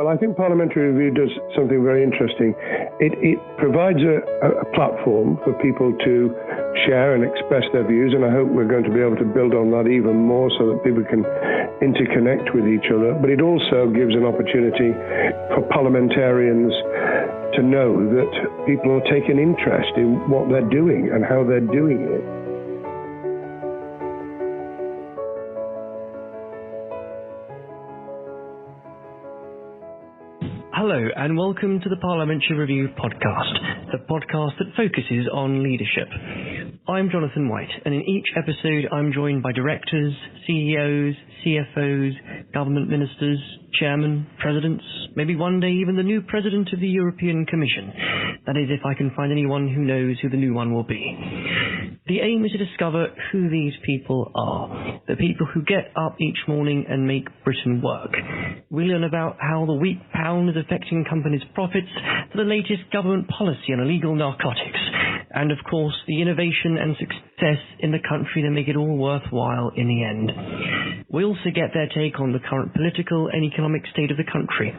Well, I think Parliamentary Review does something very interesting. It provides a platform for people to share and express their views, and I hope we're going to be able to build on that even more so that people can interconnect with each other. But it also gives an opportunity for parliamentarians to know that people are taking interest in what they're doing and how they're doing it. Hello and welcome to the Parliamentary Review podcast, the podcast that focuses on leadership. I'm Jonathan White, and in each episode I'm joined by directors, CEOs, CFOs, government ministers, chairmen, presidents, maybe one day even the new president of the European Commission. That is, if I can find anyone who knows who the new one will be. The aim is to discover who these people are, the people who get up each morning and make Britain work. We learn about how the weak pound is affecting companies' profits, to the latest government policy on illegal narcotics, and of course the innovation and success in the country that make it all worthwhile in the end. We also get their take on the current political and economic state of the country.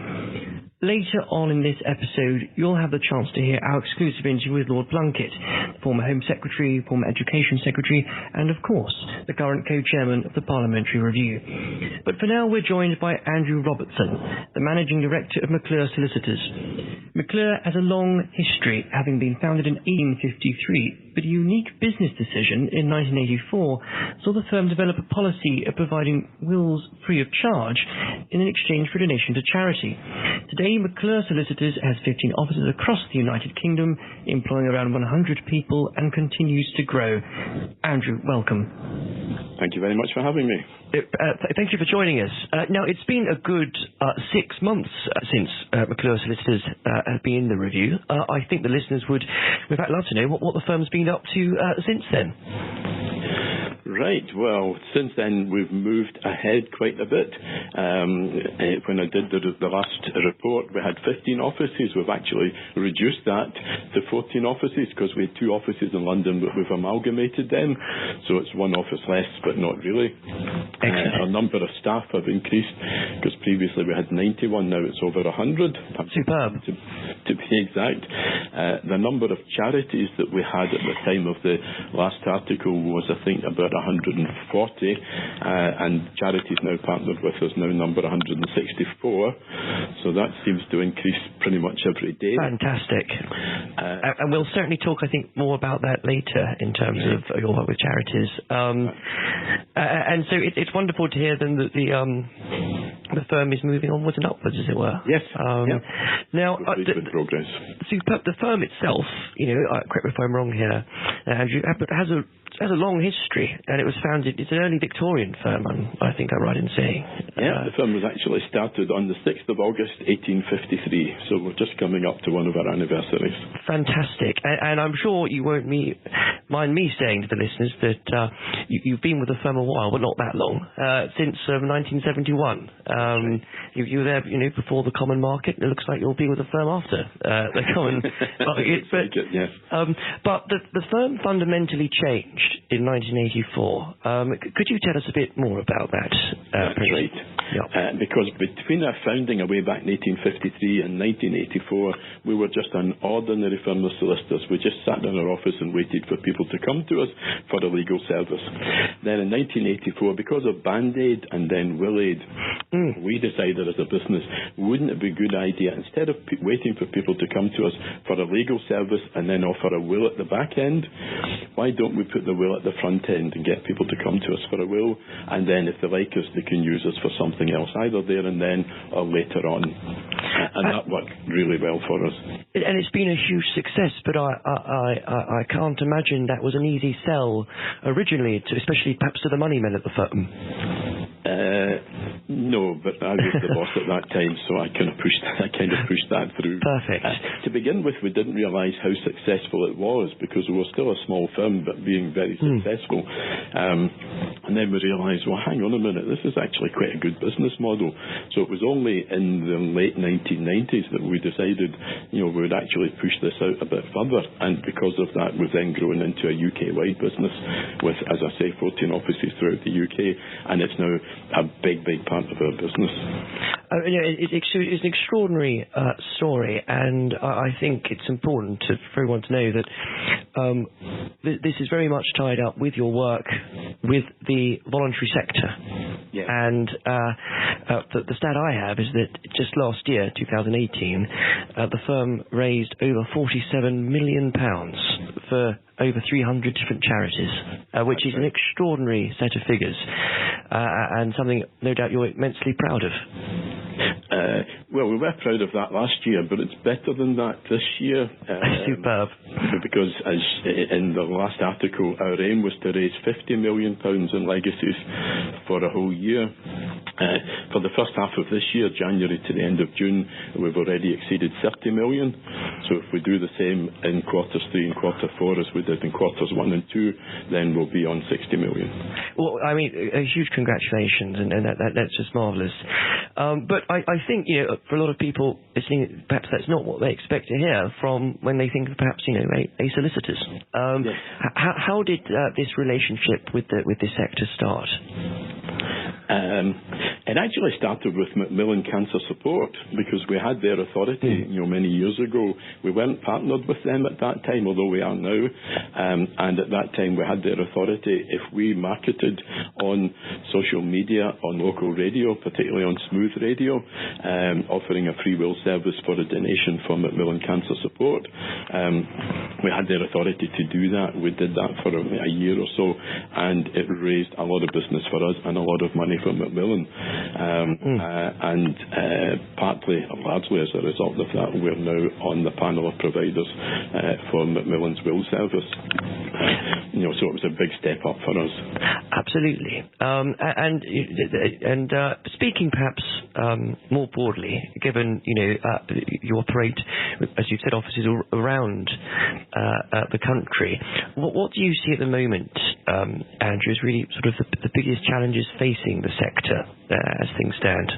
Later on in this episode, you'll have the chance to hear our exclusive interview with Lord Blunkett, former Home Secretary, former Education Secretary, and of course, the current co-chairman of the Parliamentary Review. But for now, we're joined by Andrew Robertson, the Managing Director of McClure Solicitors. McClure has a long history, having been founded in 1853, but a unique business decision in 1984 saw the firm develop a policy of providing wills free of charge in exchange for donation to charity. Today, McClure Solicitors has 15 offices across the United Kingdom, employing around 100 people and continues to grow. Andrew, welcome. Thank you very much for having me. Thank you for joining us. Now, it's been a good 6 months since McClure Solicitors have been in the review. I think the listeners would, in fact, love to know what the firm's been up to since then. Right, well, since then we've moved ahead quite a bit. When I did the last report, we had 15 offices. We've actually reduced that to 14 offices because we had 2 offices in London, but we've amalgamated them. So it's 1 office less, but not really. Our number of staff have increased because previously we had 91, now it's over 100. Superb. To be exact. The number of charities that we had at the time of the last article was, I think, about 140, and charities now partnered with us now number 164, so that seems to increase pretty much every day. Fantastic. And we'll certainly talk, I think, more about that later in terms of your work with charities. And so it's wonderful to hear then that the firm is moving onwards and upwards, as it were. Yes. Now, progress. The firm itself, correct me if I'm wrong here, Andrew, has a long history, and it was founded, it's an early Victorian firm, I think I'm right in saying. Yeah, the firm was actually started on the 6th of August 1853, so we're just coming up to one of our anniversaries. Fantastic. And I'm sure you won't mind me saying to the listeners that you've been with the firm a while, but not that long, since 1971. You were there before the common market, and it looks like you'll be with the firm after the common market. But the firm fundamentally changed in 1984. Could you tell us a bit more about that? That's right. Yeah. Because between our founding way back in 1853 and 1984, we were just an ordinary firm of solicitors. We just sat in our office and waited for people to come to us for a legal service. Then in 1984, because of Band-Aid and then Will-Aid, we decided as a business, wouldn't it be a good idea, instead of waiting for people to come to us for a legal service and then offer a will at the back end, why don't we put the will at the front end and get people to come to us for a will, and then if they like us, they can use us for something else, either there and then or later on. And that worked really well for us. And it's been a huge success, but I can't imagine that was an easy sell originally, especially perhaps to the money men at the firm. No, but I was the boss at that time, so I kind of pushed that through. Perfect. To begin with, we didn't realise how successful it was because we were still a small firm, but being very successful. And then we realised, well, hang on a minute, this is actually quite a good business model. So it was only in the late 1990s that we decided, we would actually push this out a bit further. And because of that, we've then grown into a UK-wide business with, as I say, 14 offices throughout the UK, and it's now a big part of our business. It's an extraordinary story, and I think it's important for everyone to know that this is very much tied up with your work with the voluntary sector. Yeah. And the stat I have is that just last year, 2018, the firm raised over £47 million for over 300 different charities, which is an extraordinary set of figures, and something no doubt you're immensely proud of. Well, we were proud of that last year, but it's better than that this year. Superb. Because, as in the last article, our aim was to raise £50 million in legacies for a whole year. For the first half of this year, January to the end of June, we've already exceeded 30 million. So if we do the same in quarters 3 and quarter 4 as we did in quarters 1 and 2, then we'll be on 60 million. Well, I mean, a huge congratulations, and that's just marvellous. But I think, for a lot of people listening, perhaps that's not what they expect to hear from when they think of perhaps, a solicitors. Yes. How did this relationship with this sector start? It actually started with Macmillan Cancer Support, because we had their authority, many years ago. We weren't partnered with them at that time, although we are now. And at that time, we had their authority. If we marketed on social media, on local radio, particularly on Smooth Radio, offering a free will service for a donation for Macmillan Cancer Support, we had their authority to do that. We did that for a year or so, and it raised a lot of business for us and a lot of money for Macmillan. And partly, largely as a result of that, we're now on the panel of providers for Macmillan's will service. So it was a big step up for us. Absolutely. And speaking perhaps more broadly, given you operate, as you've said, offices around the country, what do you see at the moment, Andrew, is really sort of the biggest challenges facing the sector as things stand?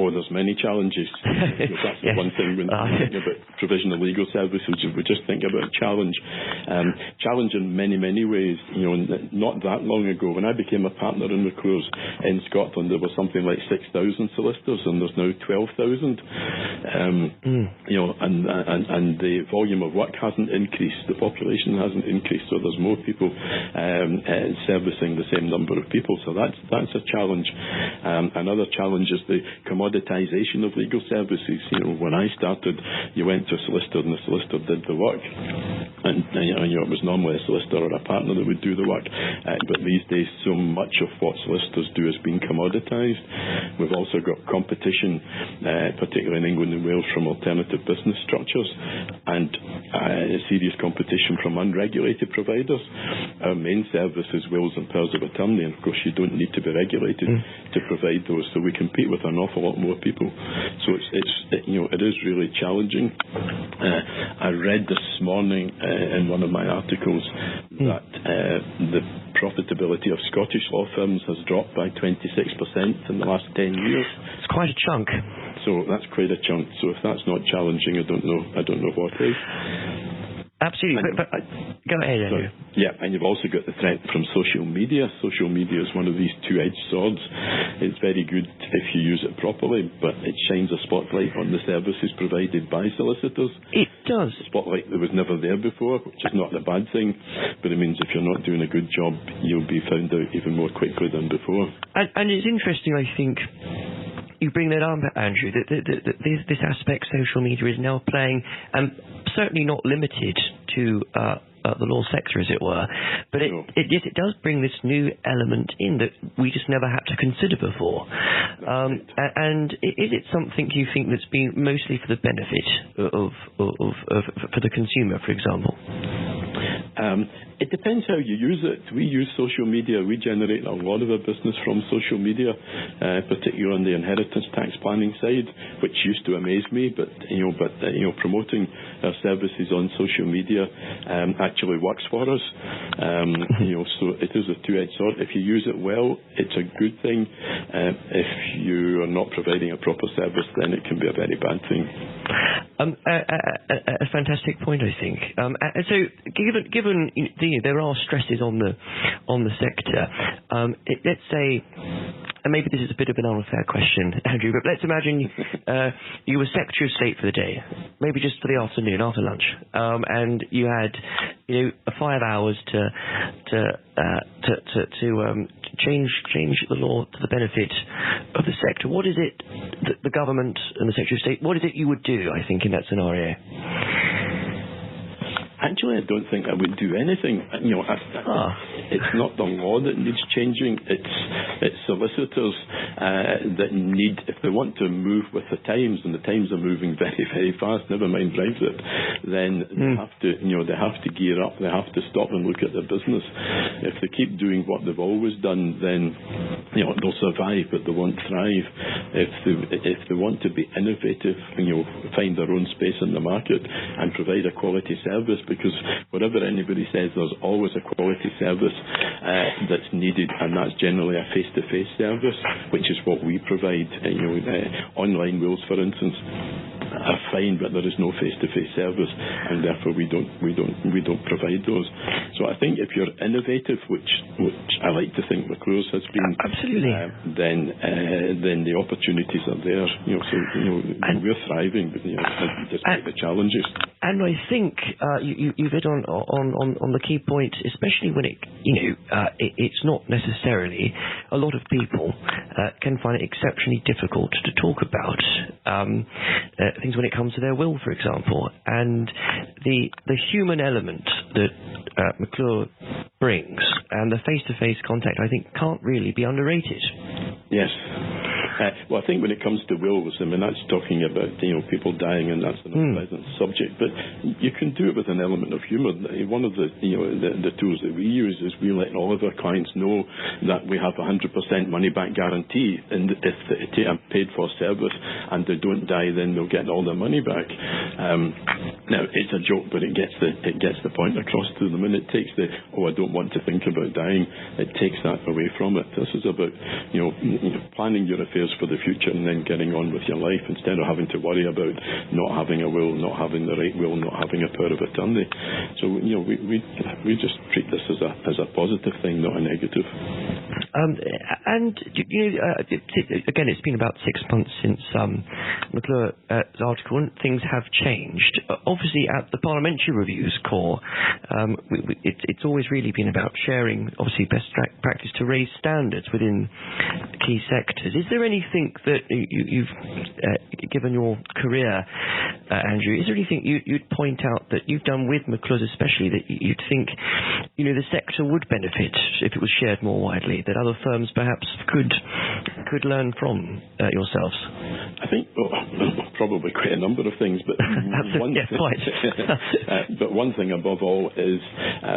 There's many challenges. That's the one thing when we think about provision of legal services, we just think about challenge. Challenge in many, many ways. Not that long ago, when I became a partner in McClure's in Scotland, there was something like 6,000 solicitors, and there's now 12,000. And the volume of work hasn't increased, the population hasn't increased, so there's more people servicing the same number of people. So that's a challenge. Another challenge is the commoditisation of legal services. When I started, you went to a solicitor and the solicitor did the work, and it was normally a solicitor or a partner that would do the work. But these days, so much of what solicitors do is being commoditised. We've also got competition, particularly in England and Wales, from alternative business structures, and serious competition from unregulated providers. Our main service is wills and powers of attorney, and of course you don't need to be regulated to provide those, so we compete with an awful lot more people. So it is really challenging. I read this morning in one of my articles that the profitability of Scottish law firms has dropped by 26% in the last 10 years. It's quite a chunk. So that's quite a chunk. So if that's not challenging, I don't know what is. Absolutely, but go ahead, Andrew. Yeah, and you've also got the threat from social media. Social media is one of these two-edged swords. It's very good if you use it properly, but it shines a spotlight on the services provided by solicitors. It does. A spotlight that was never there before, which is not a bad thing, but it means if you're not doing a good job, you'll be found out even more quickly than before. And it's interesting, I think, you bring that up, Andrew, that this aspect social media is now playing, and certainly not limited to the law sector, as it were, but yes, it does bring this new element in that we just never had to consider before. And is it something you think that's been mostly for the benefit of for the consumer, for example? It depends how you use it. We use social media. We generate a lot of our business from social media, particularly on the inheritance tax planning side, which used to amaze me. But promoting our services on social media actually works for us. So it is a two-edged sword. If you use it well, it's a good thing. If you are not providing a proper service, then it can be a very bad thing. A fantastic point, I think. So, given there are stresses on the sector, let's say and maybe this is a bit of an unfair question, Andrew, but let's imagine you were Secretary of State for the day, maybe just for the afternoon, after lunch, and you had 5 hours to change the law to the benefit of the sector. What is it that the government and the Secretary of State, what is it you would do, I think, in that scenario? Actually, I don't think I would do anything. It's not the law that needs changing. It's solicitors that need, if they want to move with the times, and the times are moving very, very fast. Never mind Brexit. Then they have to, they have to gear up. They have to stop and look at their business. If they keep doing what they've always done, then they'll survive, but they won't thrive. If they want to be innovative, find their own space in the market and provide a quality service. Because whatever anybody says, there's always a quality service that's needed, and that's generally a face-to-face service, which is what we provide. Online wills, for instance, are fine, but there is no face-to-face service, and therefore we don't provide those. So I think if you're innovative, which I like to think McClure's has been, absolutely, then the opportunities are there. We're thriving, but despite the challenges. And I think you've hit on the key point, especially when it's not necessarily, a lot of people can find it exceptionally difficult to talk about things when it comes to their will, for example, and the human element that McClure brings and the face-to-face contact, I think, can't really be underrated. Yes. Well, I think when it comes to wills, that's talking about people dying, and that's an unpleasant subject. But you can do it with an element of humour. One of the tools that we use is we let all of our clients know that we have 100% money-back guarantee, and if they are paid for service and they don't die, then they'll get all their money back. Now it's a joke, but it gets the point across to them, and it takes I don't want to think about dying. It takes that away from it. This is about planning your affairs for the future and then getting on with your life instead of having to worry about not having a will, not having the right will, not having a power of attorney. So we just treat this as a positive thing, not a negative. And again, it's been about 6 months since McClure's article, and things have changed. Obviously, at the Parliamentary Review's core, it's always really been about sharing, obviously, best practice to raise standards within key sectors. Is there anything that you've given your career, Andrew? Is there anything you'd point out that you've done with McClure's, especially, that you'd think the sector would benefit if it was shared more widely, that other firms perhaps could learn from yourselves? I think probably quite a number of things, but but one thing above all is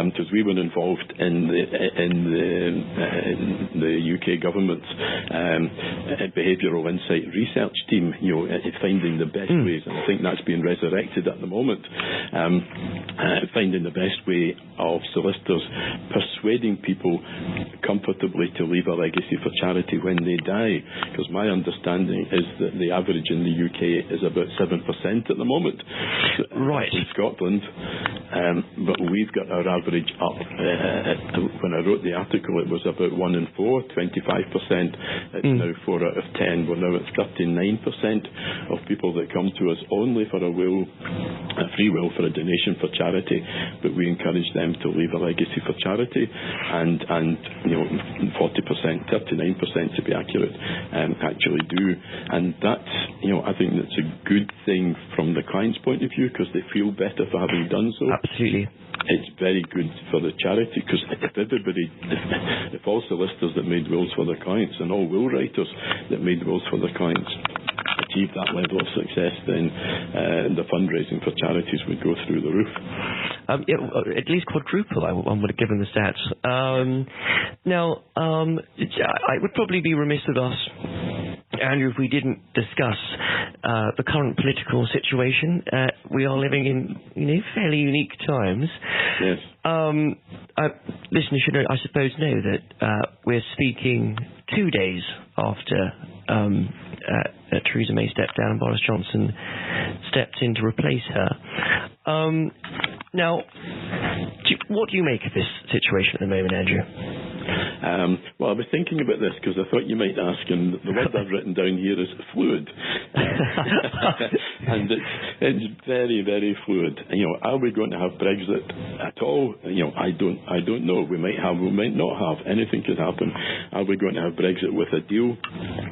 because we were involved in the UK government's behavioural insight research team, finding the best ways, and I think that's being resurrected at the moment. Finding the best way of solicitors persuading people comfortably to leave a legacy for charity when they die, because my understanding is that the average in the UK is about 7% at the moment. Right. In Scotland, but we've got our average up. When I wrote the article, it was about 1 in 4, 25%. It's now 4 out of 10. We're now at 39% of people that come to us only for a will, a free will for a donation for charity, but we encourage them to leave a legacy for charity, and 40%, 39% to be accurate, actually do, and that's I think that's a good thing from the client's point of view, because they feel better for having done so. Absolutely. It's very good for the charity, because if all solicitors that made wills for their clients and all will writers that made wills for their clients achieve that level of success, then the fundraising for charities would go through the roof. At least quadruple, I would have given the stats. Now, I would probably be remiss of us, Andrew, if we didn't discuss the current political situation. We are living in fairly unique times. Yes. Listeners should, I suppose, know that we're speaking 2 days after Theresa May stepped down and Boris Johnson stepped in to replace her. Now, what do you make of this situation at the moment, Andrew? Well, I was thinking about this because I thought you might ask, and the word I've written down here is fluid. And it's very, very fluid. Are we going to have Brexit at all? I don't know. We might have, we might not have. Anything could happen. Are we going to have Brexit with a deal?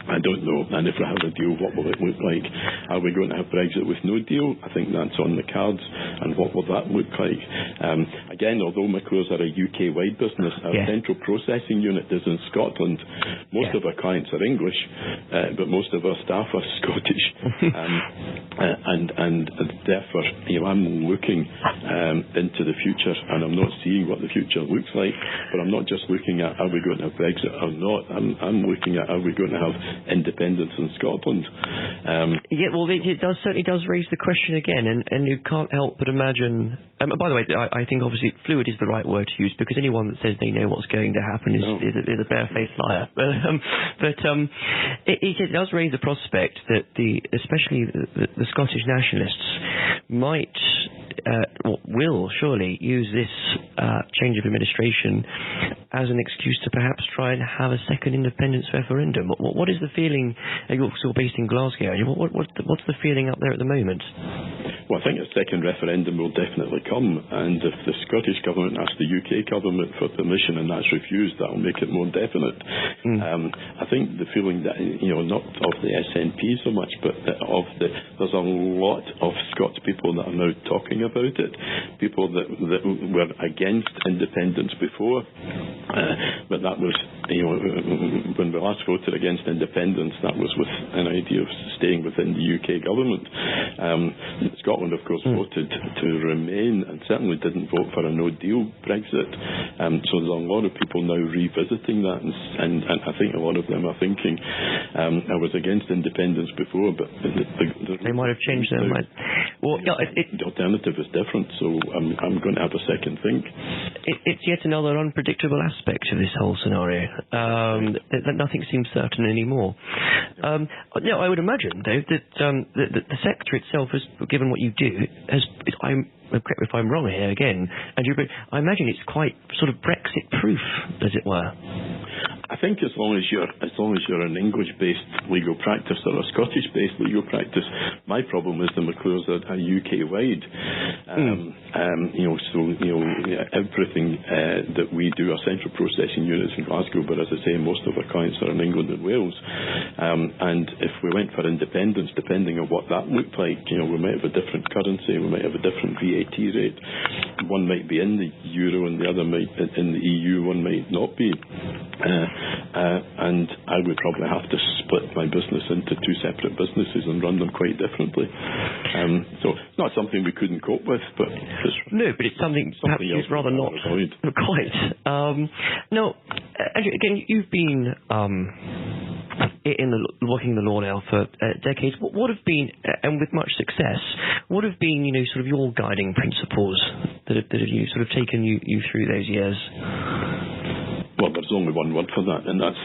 I don't know. And if we have a deal, what will it look like? Are we going to have Brexit with no deal? I think that's on the cards. And what will that look like? Again, although McClure's are a UK-wide business, our central processing unit is in Scotland. Most of our clients are English, but most of our staff are Scottish. And therefore, I'm looking into the future, and I'm not seeing what the future looks like. But I'm not just looking at, are we going to have Brexit or not? I'm looking at, are we going to have independence in Scotland? It certainly does raise the question again, and you can't help but imagine. By the way, I think obviously fluid is the right word to use, because anyone that says they know what's going to happen is a barefaced liar. But it does raise the prospect that especially the Scottish nationalists might will surely use this change of administration as an excuse to perhaps try and have a second independence referendum. What is the feeling? You're still based in Glasgow. What's the feeling up there at the moment? Well, I think a second referendum will definitely come, and if the Scottish Government asks the UK Government for permission and that's refused, that will make it more definite. I think the feeling that, not of the SNP so much, but there's a lot of Scots people that are now talking about it, people that were against independence before, but that was, when we last voted against independence, that was with an idea of staying within the UK Government. Scotland, of course, voted to remain and certainly didn't vote for a no-deal Brexit. So there's a lot of people now revisiting that, and I think a lot of them are thinking, I was against independence before, but they might have changed their mind. Well, the alternative is different, so I'm going to have a second think. It's yet another unpredictable aspect of this whole scenario. That nothing seems certain anymore. I would imagine, though, that the sector itself, has, given what you do, correct me if I'm wrong here again, Andrew, but I imagine it's quite sort of Brexit-proof, as it were. I think as long as you're an English-based legal practice or a Scottish-based legal practice, my problem is the McClures are UK-wide. Everything that we do, our central processing units in Glasgow, but as I say, most of our clients are in England and Wales. And if we went for independence, depending on what that looked like, we might have a different currency, we might have a different VAT rate. One might be in the euro and the other might in the EU, one might not be. And I would probably have to split my business into two separate businesses and run them quite differently. So it's not something we couldn't cope with, but it's something perhaps you'd rather not quite. Now, Andrew, again, you've been working in the law now for decades. What have been, and with much success, what have been, sort of your guiding principles that have sort of taken you through those years? Well, there's only one word for that, and that's,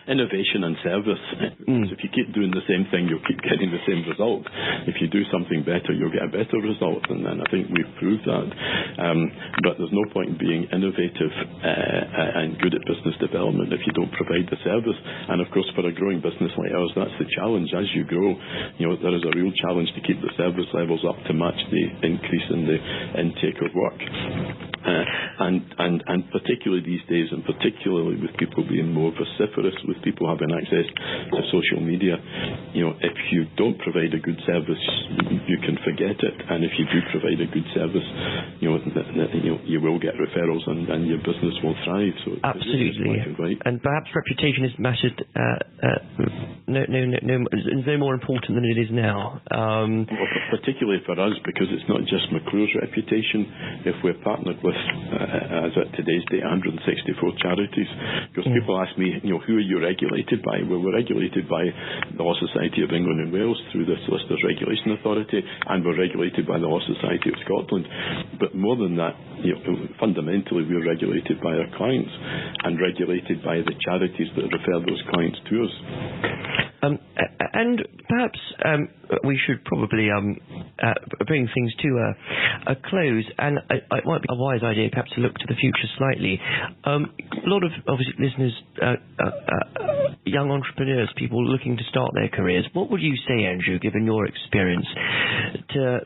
innovation and service. If you keep doing the same thing, you'll keep getting the same result. If you do something better, you'll get a better result, and I think we've proved that. But there's no point in being innovative and good at business development if you don't provide the service. And of course, for a growing business like ours, that's the challenge. As you grow, there is a real challenge to keep the service levels up to match the increase in the intake of work. And particularly these days, and particularly with people being more vociferous, with people having access to social media, if you don't provide a good service, you can forget it. And if you do provide a good service, you will get referrals, and your business will thrive. So absolutely, and perhaps reputation is mattered. No more important than it is now. Particularly for us, because it's not just McClure's reputation. If we're partnered with, as at today's date, 164 charities, because people ask me, who are you regulated by? Well, we're regulated by the Law Society of England and Wales through the Solicitors Regulation Authority, and we're regulated by the Law Society of Scotland. But more than that, fundamentally, we're regulated by our clients and regulated by the charities that refer those clients to us. And perhaps we should probably bring things to a close, and it might be a wise idea perhaps to look to the future slightly. A lot of obviously listeners, young entrepreneurs, people looking to start their careers. What would you say, Andrew, given your experience, to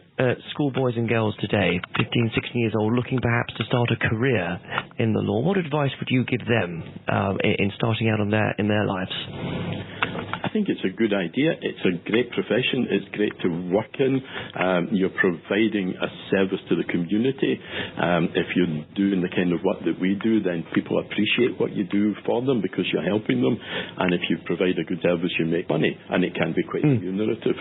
schoolboys and girls today, 15, 16 years old, looking perhaps to start a career in the law? What advice would you give them in starting out in their lives? I think it's a good idea. It's a great profession. It's great to work in. You're providing a service to the community. If you're doing the kind of work that we do, then people appreciate what you do for them because you're helping them. And if you provide a good service, you make money, and it can be quite remunerative.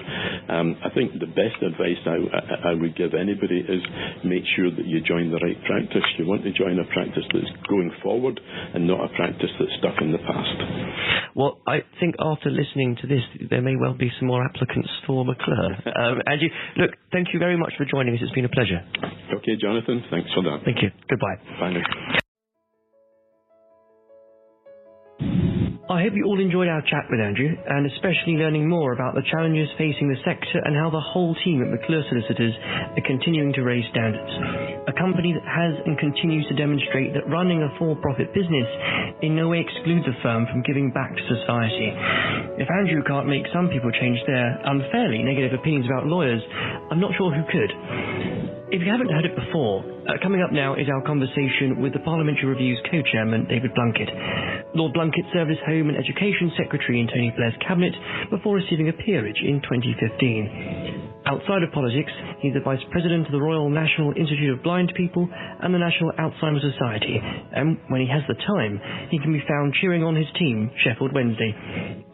I think the best advice I would give anybody is make sure that you join the right practice. You want to join a practice that's going forward and not a practice that's stuck in the past. Well, I think after listening to this, there may well be some more applicants for McClure. Andrew, look, thank you very much for joining us. It's been a pleasure. Okay, Jonathan, thanks for that. Thank you. Goodbye. Bye now. I hope you all enjoyed our chat with Andrew, and especially learning more about the challenges facing the sector and how the whole team at McClure Solicitors are continuing to raise standards. A company that has and continues to demonstrate that running a for-profit business in no way excludes a firm from giving back to society. If Andrew can't make some people change their unfairly negative opinions about lawyers, I'm not sure who could. If you haven't heard it before, coming up now is our conversation with the Parliamentary Review's co-chairman, David Blunkett. Lord Blunkett served as Home and Education Secretary in Tony Blair's cabinet before receiving a peerage in 2015. Outside of politics, he's the Vice President of the Royal National Institute of Blind People and the National Alzheimer's Society, and when he has the time, he can be found cheering on his team, Sheffield Wednesday.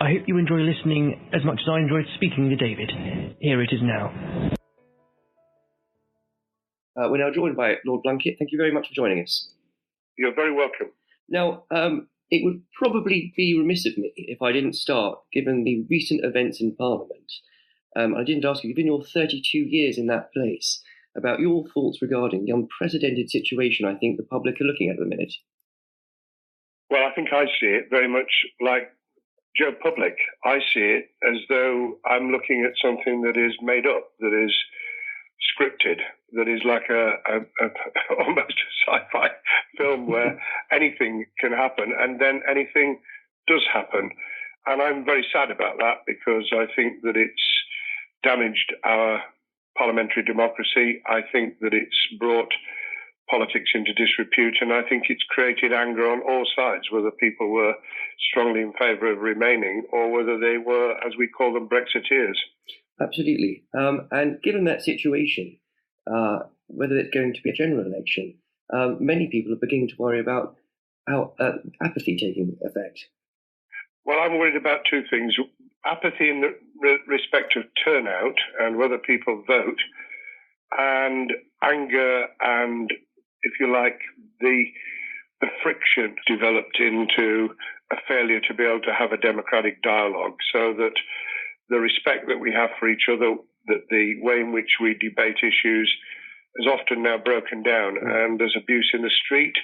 I hope you enjoy listening as much as I enjoyed speaking to David. Here it is now. We're now joined by Lord Blunkett. Thank you very much for joining us. You're very welcome. Now, it would probably be remiss of me if I didn't start, given the recent events in Parliament. I didn't ask you, given your 32 years in that place, about your thoughts regarding the unprecedented situation I think the public are looking at the minute. Well, I think I see it very much like Joe Public. I see it as though I'm looking at something that is made up, that is scripted, that is like almost a sci-fi film where anything can happen and then anything does happen. And I'm very sad about that because I think that it's damaged our parliamentary democracy. I think that it's brought politics into disrepute, and I think it's created anger on all sides, whether people were strongly in favour of remaining or whether they were, as we call them, Brexiteers. Absolutely. And given that situation, whether it's going to be a general election, many people are beginning to worry about how apathy taking effect. Well, I'm worried about two things. Apathy in the respect of turnout and whether people vote, and anger and, if you like, the friction developed into a failure to be able to have a democratic dialogue, so that the respect that we have for each other, that the way in which we debate issues is often now broken down, and there's abuse in the street,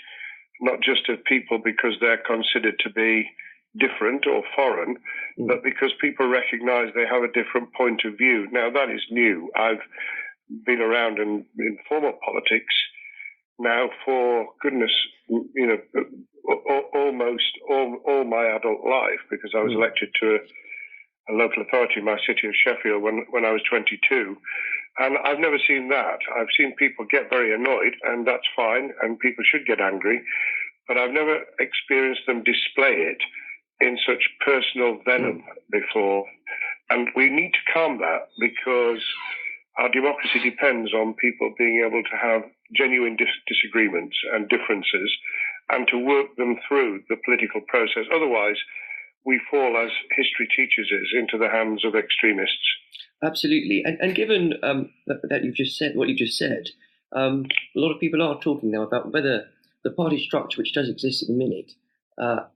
not just of people because they're considered to be different or foreign, but because people recognize they have a different point of view. Now, that is new. I've been around in formal politics now for, goodness, almost all my adult life, because I was elected to a local authority in my city of Sheffield when I was 22. And I've never seen that. I've seen people get very annoyed, and that's fine, and people should get angry, but I've never experienced them display it in such personal venom before. And we need to calm that, because our democracy depends on people being able to have genuine disagreements and differences and to work them through the political process. Otherwise, we fall, as history teaches us, into the hands of extremists. Absolutely. And given that you've just said what you just said, a lot of people are talking now about whether the party structure, which does exist at the minute,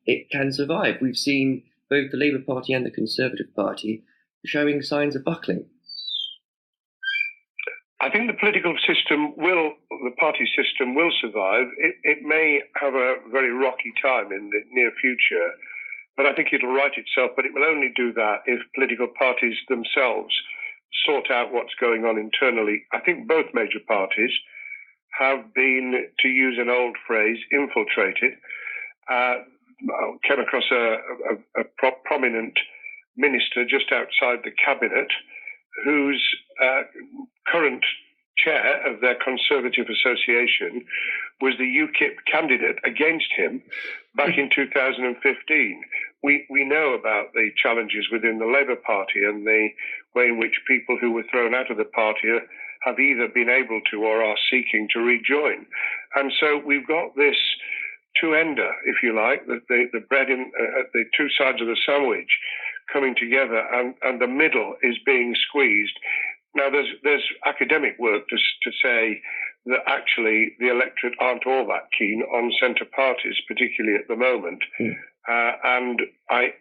it can survive. We've seen both the Labour Party and the Conservative Party showing signs of buckling. I think the political system the party system will survive. It may have a very rocky time in the near future, But I think it'll right itself, but it will only do that if political parties themselves sort out what's going on internally. I think both major parties have been, to use an old phrase, infiltrated. Came across a prominent minister just outside the cabinet whose current chair of their Conservative Association was the UKIP candidate against him back in 2015. We know about the challenges within the Labour Party and the way in which people who were thrown out of the party have either been able to or are seeking to rejoin. And so we've got this two-ender, if you like, the bread in the two sides of the sandwich coming together, and the middle is being squeezed. Now, there's academic work to say that actually the electorate aren't all that keen on centre parties, particularly at the moment. And I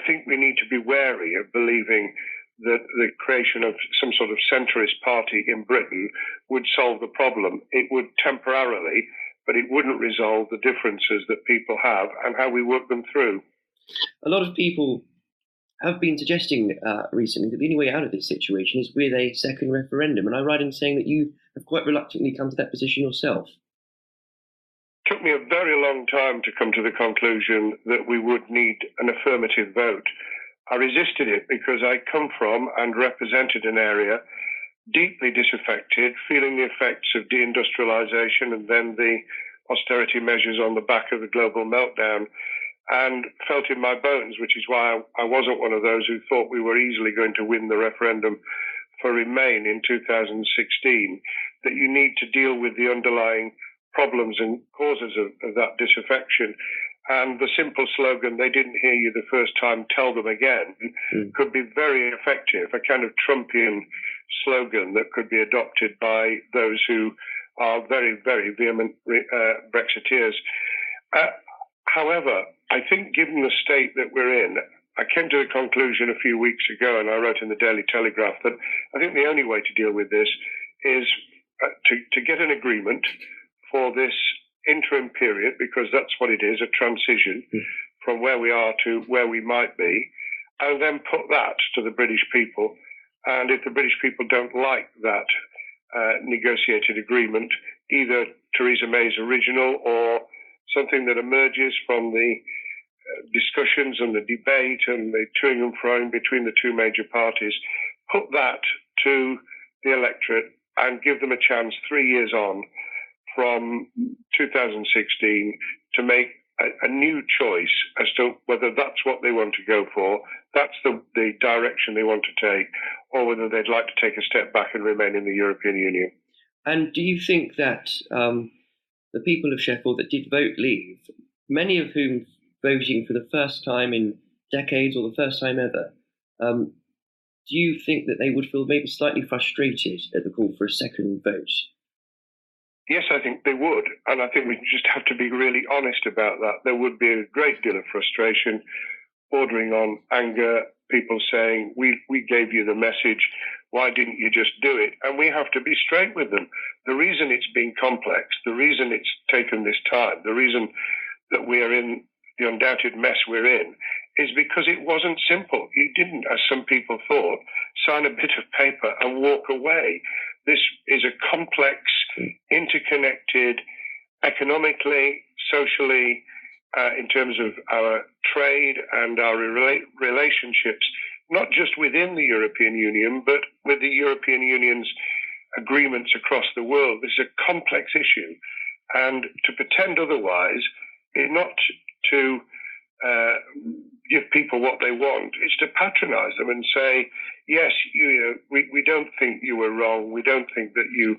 think we need to be wary of believing that the creation of some sort of centrist party in Britain would solve the problem. It would temporarily, but it wouldn't resolve the differences that people have and how we work them through. A lot of people have been suggesting recently that the only way out of this situation is with a second referendum. And I write in saying that you have quite reluctantly come to that position yourself. It took me a very long time to come to the conclusion that we would need an affirmative vote. I resisted it because I come from and represented an area deeply disaffected, feeling the effects of deindustrialization and then the austerity measures on the back of the global meltdown, and felt in my bones, which is why I wasn't one of those who thought we were easily going to win the referendum for Remain in 2016, that you need to deal with the underlying problems and causes of that disaffection. And the simple slogan, "They didn't hear you the first time, tell them again," could be very effective, a kind of Trumpian slogan that could be adopted by those who are very, very vehement Brexiteers. However, I think given the state that we're in, I came to the conclusion a few weeks ago, and I wrote in the Daily Telegraph, that I think the only way to deal with this is to get an agreement for this interim period, because that's what it is, a transition from where we are to where we might be, and then put that to the British people. And if the British people don't like that negotiated agreement, either Theresa May's original or something that emerges from the discussions and the debate and the toing and froing between the two major parties, put that to the electorate and give them a chance 3 years on from 2016 to make a new choice as to whether that's what they want to go for, that's the direction they want to take, or whether they'd like to take a step back and remain in the European Union. And do you think that the people of Sheffield that did vote leave, many of whom voting for the first time in decades or the first time ever, do you think that they would feel maybe slightly frustrated at the call for a second vote? Yes, I think they would. And I think we just have to be really honest about that. There would be a great deal of frustration, bordering on anger, people saying, we gave you the message, why didn't you just do it? And we have to be straight with them. The reason it's been complex, the reason it's taken this time, the reason that we are in the undoubted mess we're in, is because it wasn't simple. You didn't, as some people thought, sign a bit of paper and walk away. This is a complex, interconnected, economically, socially, in terms of our trade and our relationships, not just within the European Union, but with the European Union's agreements across the world. This is a complex issue. And to pretend otherwise is not to give people what they want. It's to patronize them and say, yes, we don't think you were wrong. We don't think that you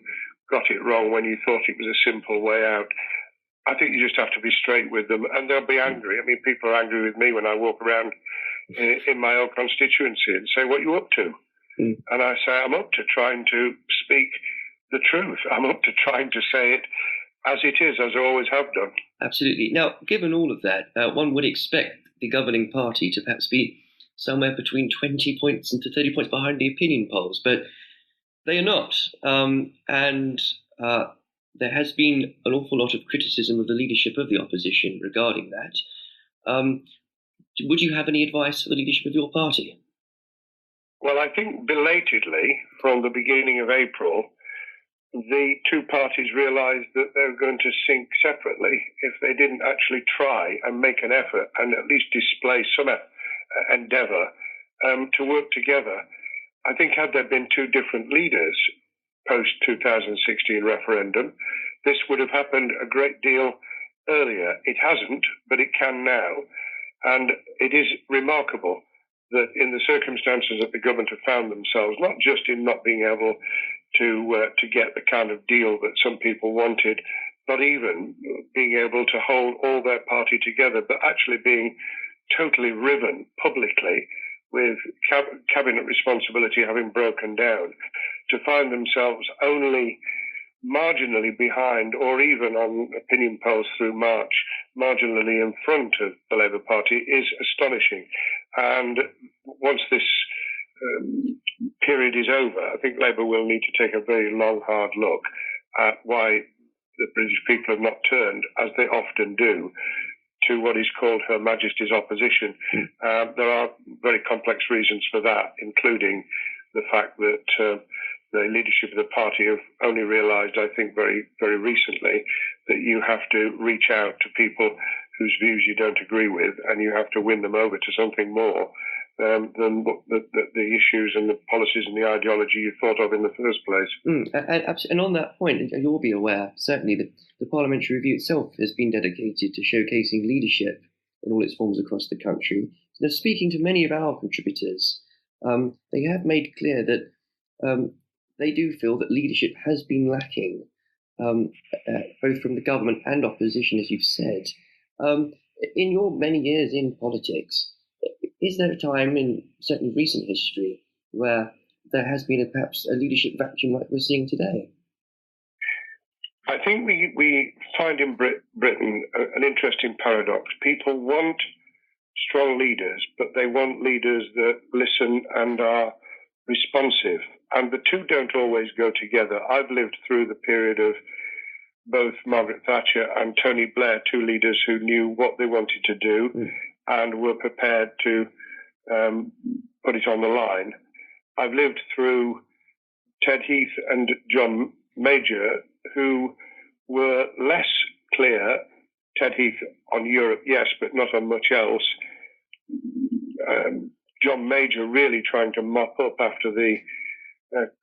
got it wrong when you thought it was a simple way out. I think you just have to be straight with them, and they'll be angry. I mean, people are angry with me when I walk around in my own constituency and say, what are you up to? And I say, I'm up to trying to speak the truth. I'm up to trying to say it as it is, as I always have done. Absolutely. Now, given all of that, one would expect the governing party to perhaps be somewhere between 20 points and to 30 points behind the opinion polls, but they are not. And there has been an awful lot of criticism of the leadership of the opposition regarding that. Would you have any advice for the leadership of your party? Well, I think belatedly, from the beginning of April, the two parties realised that they were going to sink separately if they didn't actually try and make an effort and at least display some endeavour to work together. I think had there been two different leaders post-2016 referendum, this would have happened a great deal earlier. It hasn't, but it can now. And it is remarkable that in the circumstances that the government have found themselves, not just in not being able to get the kind of deal that some people wanted, not even being able to hold all their party together, but actually being totally riven publicly with cabinet responsibility having broken down, to find themselves only marginally behind, or even on opinion polls through March, marginally in front of the Labour Party is astonishing. And once this period is over, I think Labour will need to take a very long, hard look at why the British people have not turned, as they often do, to what is called Her Majesty's opposition. There are very complex reasons for that, including the fact that the leadership of the party have only realised, I think, very, very recently, that you have to reach out to people whose views you don't agree with, and you have to win them over to something more than the issues and the policies and the ideology you thought of in the first place. And on that point, you'll be aware, certainly, that the Parliamentary Review itself has been dedicated to showcasing leadership in all its forms across the country. Now, speaking to many of our contributors, they have made clear that they do feel that leadership has been lacking, both from the government and opposition, as you've said. In your many years in politics, is there a time in certainly recent history where there has been perhaps a leadership vacuum like we're seeing today? I think we find in Britain an interesting paradox. People want strong leaders, but they want leaders that listen and are responsive. And the two don't always go together. I've lived through the period of both Margaret Thatcher and Tony Blair, two leaders who knew what they wanted to do and were prepared to put it on the line. I've lived through Ted Heath and John Major, who were less clear. Ted Heath on Europe, yes, but not on much else. John Major really trying to mop up after the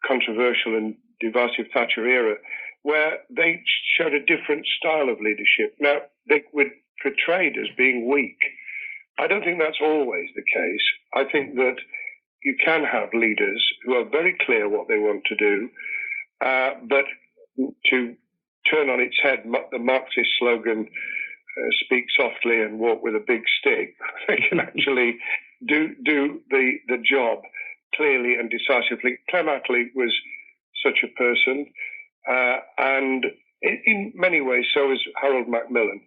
controversial and divisive Thatcher era, where they showed a different style of leadership. Now, they were portrayed as being weak. I don't think that's always the case. I think that you can have leaders who are very clear what they want to do, but to turn on its head the Marxist slogan, speak softly and walk with a big stick, they can actually do the job clearly and decisively. Clem Attlee was such a person, and in many ways so is Harold Macmillan.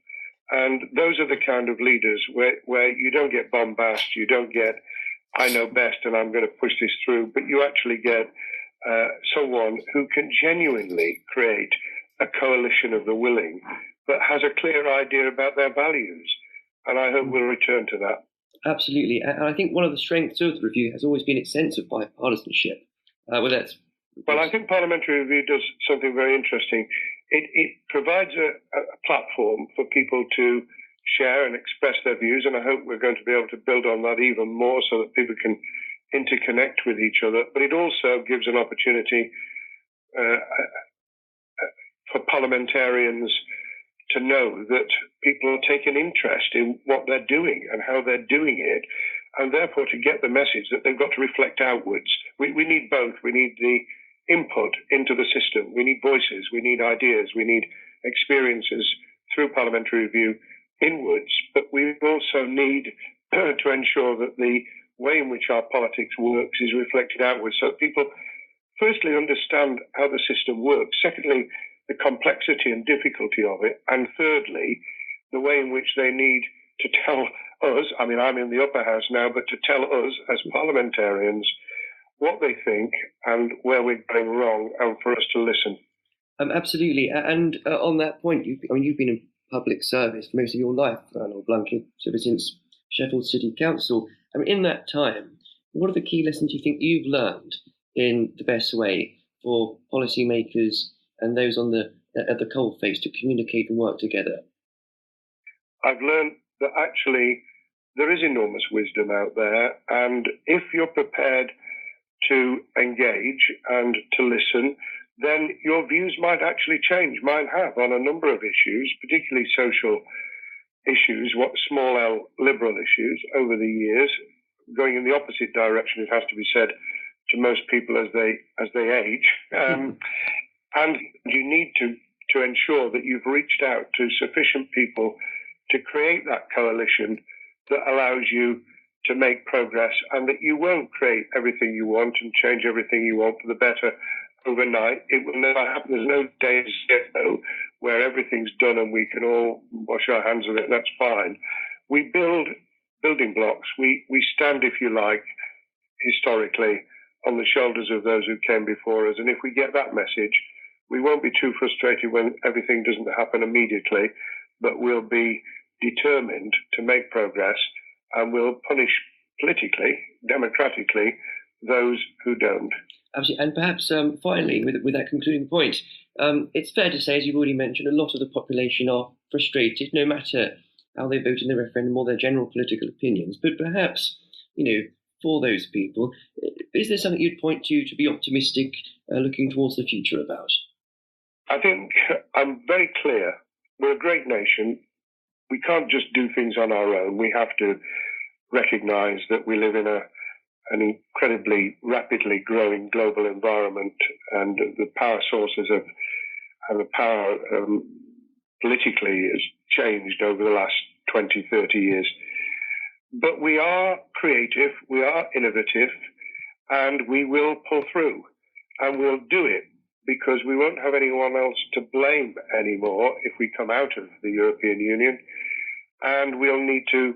And those are the kind of leaders where you don't get bombast, you don't get, I know best and I'm going to push this through, but you actually get someone who can genuinely create a coalition of the willing, but has a clear idea about their values. And I hope we'll return to that. Absolutely. And I think one of the strengths of the review has always been its sense of bipartisanship. Well, I think Parliamentary Review does something very interesting. It provides a platform for people to share and express their views, and I hope we're going to be able to build on that even more so that people can interconnect with each other. But it also gives an opportunity for parliamentarians to know that people are taking interest in what they're doing and how they're doing it, and therefore to get the message that they've got to reflect outwards. We need both. We need the input into the system. We need voices. We need ideas. We need experiences through Parliamentary Review inwards, but we also need to ensure that the way in which our politics works is reflected outwards, so that people firstly understand how the system works, secondly the complexity and difficulty of it, and thirdly the way in which they need to tell us, I mean I'm in the upper house now, but to tell us as parliamentarians what they think and where we're going wrong, and for us to listen. Absolutely. And on that point, you've been in public service for most of your life, Arnold Blunkett, ever since Sheffield City Council. I mean, in that time, what are the key lessons you think you've learned in the best way for policymakers and those at the coalface to communicate and work together? I've learned that actually there is enormous wisdom out there, and if you're prepared to engage and to listen, then your views might actually change. Mine have on a number of issues, particularly social issues, what small L liberal issues over the years, going in the opposite direction, it has to be said, to most people as they age. And you need to ensure that you've reached out to sufficient people to create that coalition that allows you to make progress, and that you won't create everything you want and change everything you want for the better overnight. It will never happen. There's no days where everything's done and we can all wash our hands of it. That's fine. We build building blocks. We stand, if you like, historically on the shoulders of those who came before us. And if we get that message, we won't be too frustrated when everything doesn't happen immediately, but we'll be determined to make progress, and we'll punish politically, democratically, those who don't. Absolutely. And perhaps finally, with that concluding point, it's fair to say, as you've already mentioned, a lot of the population are frustrated, no matter how they vote in the referendum or their general political opinions. But perhaps, for those people, is there something you'd point to be optimistic, looking towards the future about? I think I'm very clear. We're a great nation. We can't just do things on our own. We have to recognise that we live in an incredibly rapidly growing global environment, and the power sources and the power politically has changed over the last 20, 30 years. But we are creative, we are innovative, and we will pull through, and we'll do it because we won't have anyone else to blame anymore if we come out of the European Union, and we'll need to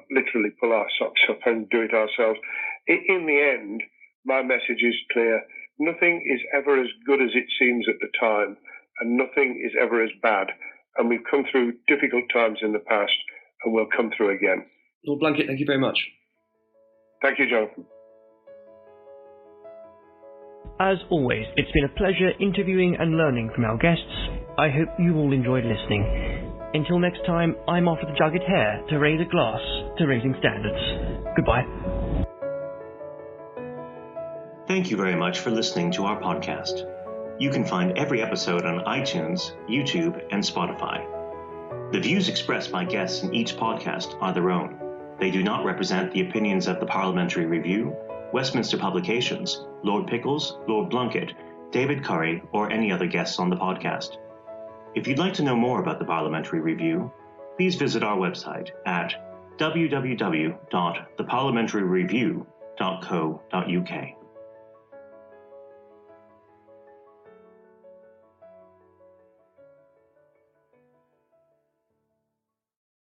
literally pull our socks up and do it ourselves. In the end, my message is clear. Nothing is ever as good as it seems at the time, and nothing is ever as bad. And we've come through difficult times in the past, and we'll come through again. Lord Blunkett, thank you very much. Thank you, Jonathan. As always, it's been a pleasure interviewing and learning from our guests. I hope you all enjoyed listening. Until next time, I'm off with a jagged hair to raise a glass to raising standards. Goodbye. Thank you very much for listening to our podcast. You can find every episode on iTunes, YouTube, and Spotify. The views expressed by guests in each podcast are their own. They do not represent the opinions of the Parliamentary Review, Westminster Publications, Lord Pickles, Lord Blunkett, David Curry, or any other guests on the podcast. If you'd like to know more about the Parliamentary Review, please visit our website at www.theparliamentaryreview.co.uk.